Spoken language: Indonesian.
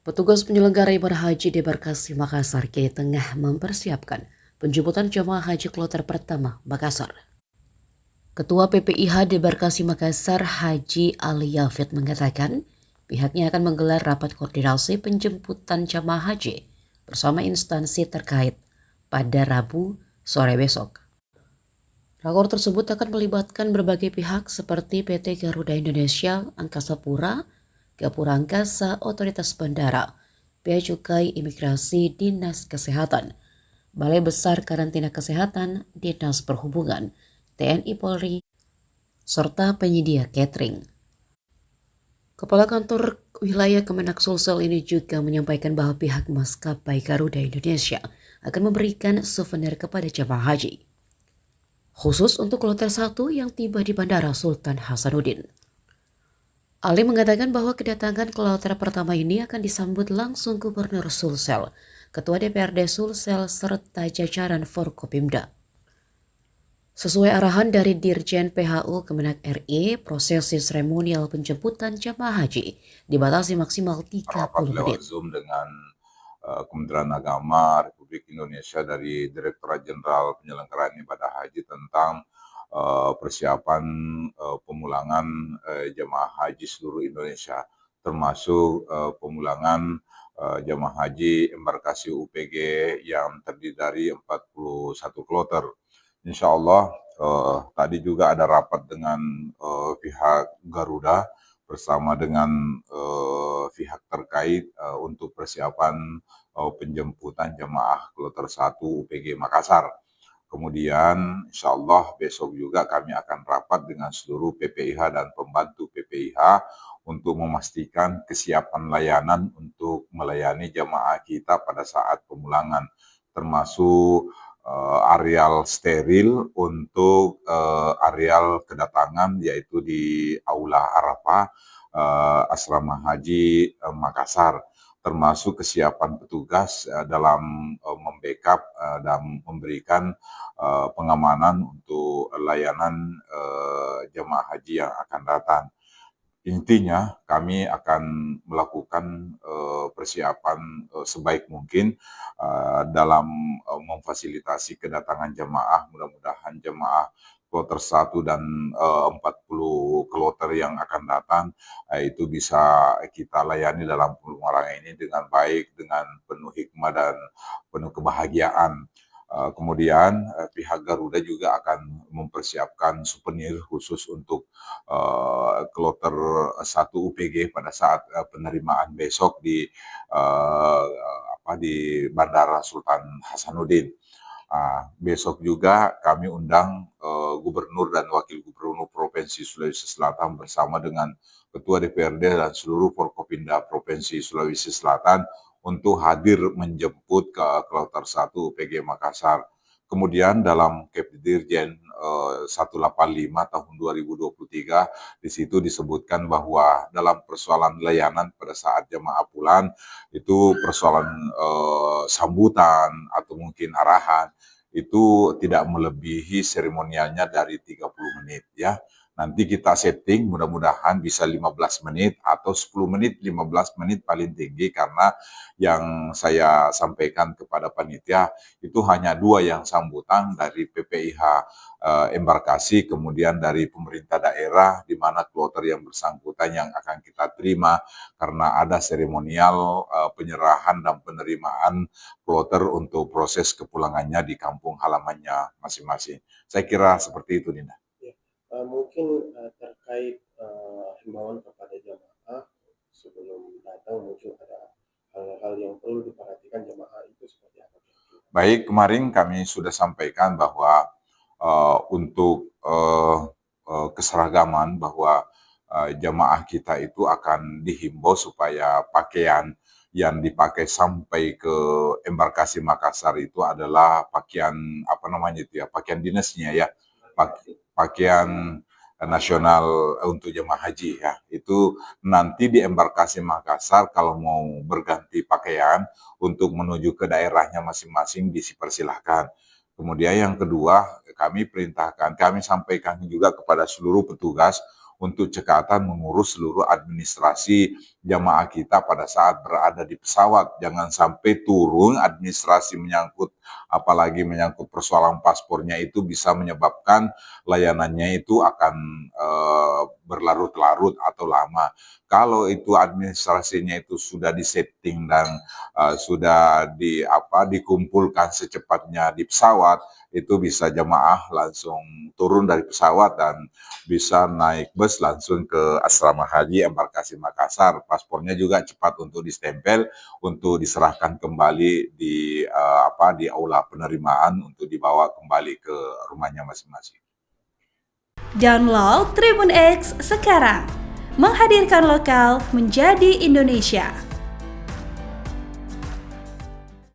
Petugas penyelenggara ibadah haji di Embarkasi Makassar kini tengah mempersiapkan penjemputan jemaah haji kloter pertama Makassar. Ketua PPIH di Embarkasi Makassar Haji Ali Yafid mengatakan pihaknya akan menggelar rapat koordinasi penjemputan jemaah haji bersama instansi terkait pada Rabu sore besok. Rakor tersebut akan melibatkan berbagai pihak seperti PT Garuda Indonesia, Angkasa Pura, Gapura Angkasa, Otoritas Bandara, Bea Cukai Imigrasi, Dinas Kesehatan, Balai Besar Karantina Kesehatan, Dinas Perhubungan, TNI Polri, serta penyedia catering. Kepala Kantor Wilayah Kemenak Sulsel ini juga menyampaikan bahwa pihak maskapai Garuda Indonesia akan memberikan souvenir kepada jemaah haji, khusus untuk kloter 1 yang tiba di Bandara Sultan Hasanuddin. Ali mengatakan bahwa kedatangan kloter pertama ini akan disambut langsung Gubernur Sulsel, Ketua DPRD Sulsel, serta jajaran Forkopimda. Sesuai arahan dari Dirjen PHU Kemenak RI, prosesi seremonial penjemputan jemaah haji dibatasi maksimal 30 lewat menit. Zoom dengan Kementerian Agama Republik Indonesia dari Direktorat Jenderal Penyelenggaraan Ibadah Haji tentang persiapan pemulangan jemaah haji seluruh Indonesia, termasuk pemulangan jemaah haji embarkasi UPG yang terdiri dari 41 kloter. Insya Allah tadi juga ada rapat dengan pihak Garuda bersama dengan pihak terkait untuk persiapan penjemputan jemaah kloter 1 UPG Makassar. Kemudian insya Allah besok juga kami akan rapat dengan seluruh PPIH dan pembantu PPIH untuk memastikan kesiapan layanan untuk melayani jemaah kita pada saat pemulangan, termasuk areal steril untuk areal kedatangan, yaitu di Aula Arafah Asrama Haji Makassar, termasuk kesiapan petugas dalam membackup dan memberikan pengamanan untuk layanan jemaah haji yang akan datang. Intinya kami akan melakukan persiapan sebaik mungkin dalam memfasilitasi kedatangan jemaah. Mudah-mudahan jemaah kloter 1 dan 40 kloter yang akan datang itu bisa kita layani dalam pemulangan ini dengan baik, dengan penuh hikmah dan penuh kebahagiaan. Kemudian pihak Garuda juga akan mempersiapkan souvenir khusus untuk kloter 1 UPG pada saat penerimaan besok di Bandara Sultan Hasanuddin. Besok juga kami undang Gubernur dan Wakil Gubernur Provinsi Sulawesi Selatan bersama dengan Ketua DPRD dan seluruh Forkopimda Provinsi Sulawesi Selatan untuk hadir menjemput ke kloter 1 UPG Makassar. Kemudian dalam Kepdirjen 185 tahun 2023, di situ disebutkan bahwa dalam persoalan layanan pada saat jemaah pulang, itu persoalan sambutan atau mungkin arahan, itu tidak melebihi seremonialnya dari 30 menit ya. Nanti kita setting mudah-mudahan bisa 15 menit atau 10 menit, 15 menit paling tinggi, karena yang saya sampaikan kepada panitia itu hanya 2 yang sambutan dari PPIH embarkasi, kemudian dari pemerintah daerah di mana kloter yang bersangkutan yang akan kita terima, karena ada seremonial penyerahan dan penerimaan kloter untuk proses kepulangannya di kampung halamannya masing-masing. Saya kira seperti itu, Dinda. Mungkin terkait himbauan kepada jamaah sebelum datang, mungkin ada hal-hal yang perlu diperhatikan jamaah itu seperti apa? Baik, kemarin kami sudah sampaikan bahwa untuk keseragaman, bahwa jamaah kita itu akan dihimbau supaya pakaian yang dipakai sampai ke embarkasi Makassar itu adalah pakaian pakaian dinasnya ya, pakaian nasional untuk jemaah haji ya. Itu nanti di embarkasi Makassar kalau mau berganti pakaian untuk menuju ke daerahnya masing-masing dipersilahkan. Kemudian yang kedua, kami sampaikan juga kepada seluruh petugas untuk cekatan mengurus seluruh administrasi jamaah kita pada saat berada di pesawat. Jangan sampai turun administrasi menyangkut, apalagi menyangkut persoalan paspornya, itu bisa menyebabkan layanannya itu akan berlarut-larut atau lama. Kalau itu administrasinya itu sudah disetting dan sudah dikumpulkan secepatnya di pesawat, itu bisa jamaah langsung turun dari pesawat dan bisa naik bus langsung ke asrama haji embarkasi Makassar. Paspornya juga cepat untuk distempel, untuk diserahkan kembali di aula penerimaan untuk dibawa kembali ke rumahnya masing-masing. Download Tribun X sekarang, menghadirkan lokal menjadi Indonesia.